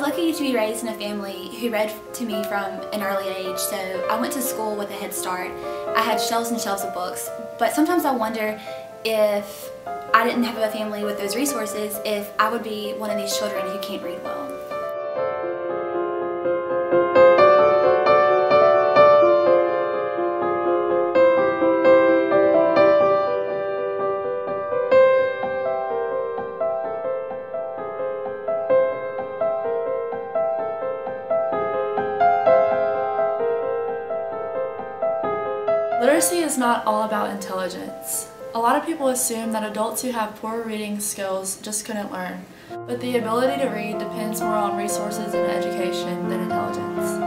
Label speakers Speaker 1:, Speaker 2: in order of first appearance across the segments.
Speaker 1: was lucky to be raised in a family who read to me from an early age, so I went to school with a head start. I had shelves and shelves of books, but sometimes I wonder if I didn't have a family with those resources, if I would be one of these children who can't read well.
Speaker 2: Literacy is not all about intelligence. A lot of people assume that adults who have poor reading skills just couldn't learn, but the ability to read depends more on resources and education than intelligence.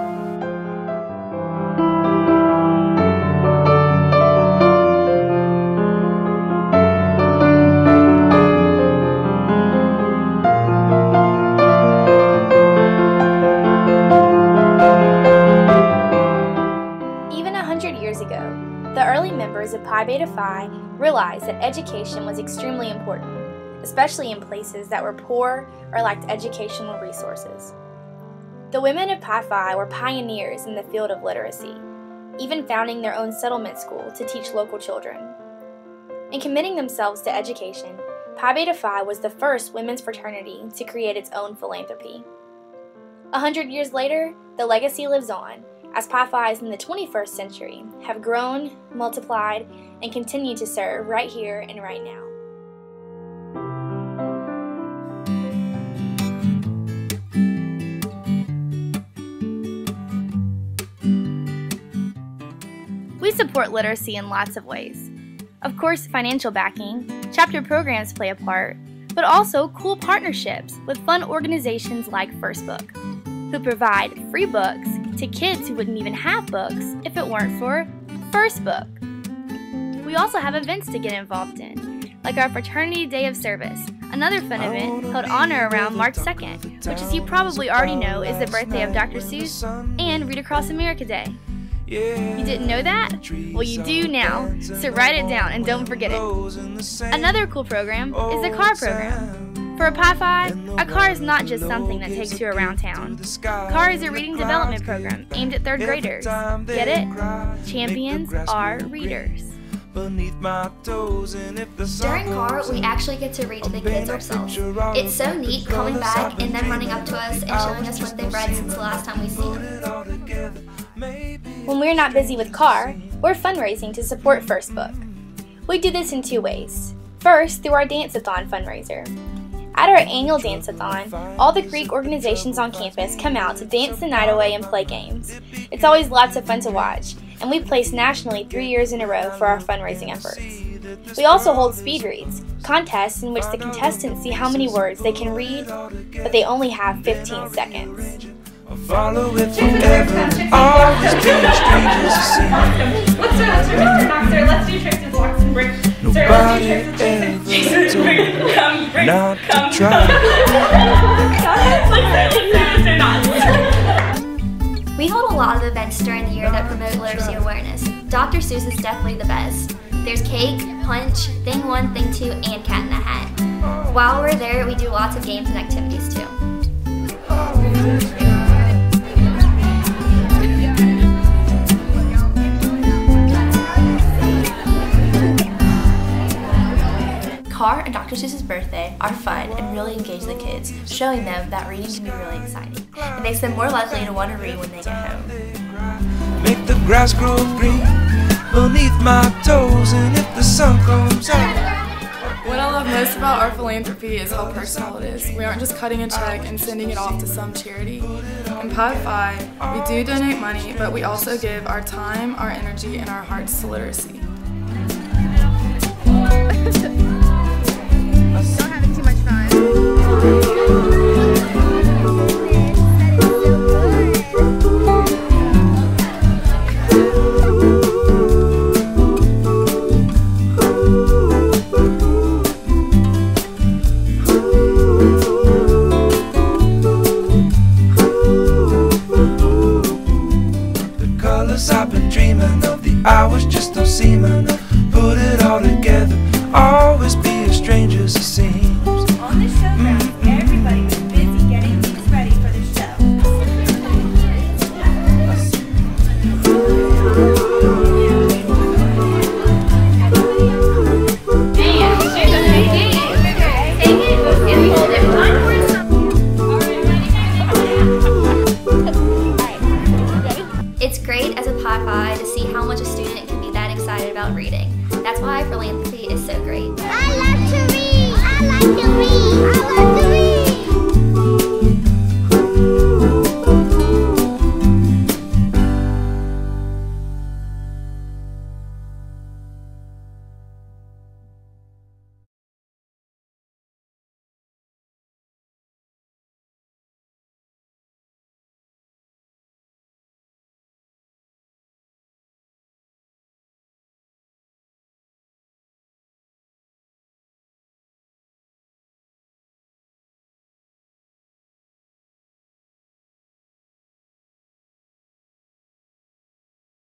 Speaker 3: Even 100 years ago, the early members of Pi Beta Phi realized that education was extremely important, especially in places that were poor or lacked educational resources. The women of Pi Phi were pioneers in the field of literacy, even founding their own settlement school to teach local children. In committing themselves to education, Pi Beta Phi was the first women's fraternity to create its own philanthropy. 100 years later, the legacy lives on, as Pi Phis in the 21st century have grown, multiplied, and continue to serve right here and right now. We support literacy in lots of ways. Of course, financial backing, chapter programs play a part, but also cool partnerships with fun organizations like First Book, who provide free books to kids who wouldn't even have books if it weren't for First Book. We also have events to get involved in, like our Fraternity Day of Service, another fun event held on or around March 2nd, which, as you probably already know, is the birthday of Dr. Seuss, and Read Across America Day. You didn't know that? Well, you do now, so write it down and don't forget it. Another cool program is the car program. For a Pi Phi, a car is not just something that takes you around town. CAR is a reading development program aimed at third graders. Get it? Champions are readers.
Speaker 4: During CAR, we actually get to read to the kids ourselves. It's so neat coming back and them running up to us and showing us what they've read since the last time we've seen them.
Speaker 3: When we're not busy with CAR, we're fundraising to support First Book. We do this in two ways. First, through our Dance-a-thon fundraiser. At our annual Dance-a-thon, all the Greek organizations on campus come out to dance the night away and play games. It's always lots of fun to watch, and we've placed nationally 3 years in a row for our fundraising efforts. We also hold speed reads, contests in which the contestants see how many words they can read, but they only have 15 seconds.
Speaker 4: Follow it forever, always be strangers to see.
Speaker 5: Let's do Mr. Doctor. Let's do tricks and blocks and bricks.
Speaker 4: Nobody ever told me not to try.
Speaker 1: We hold a lot of events during the year that promote literacy awareness. Dr. Seuss is definitely the best. There's cake, punch, thing 1, thing 2, and cat in the hat. While we're there, we do lots of games and activities too. CAR and Dr. Seuss's birthday are fun and really engage the kids, showing them that reading can be really exciting. It makes them more likely to want to read when they get home.
Speaker 4: Make the grass grow green beneath my toes, and if the sun comes out.
Speaker 2: What I love most about our philanthropy is how personal it is. We aren't just cutting a check and sending it off to some charity. In Pi Phi, we do donate money, but we also give our time, our energy, and our hearts to literacy.
Speaker 3: Not having too much fun.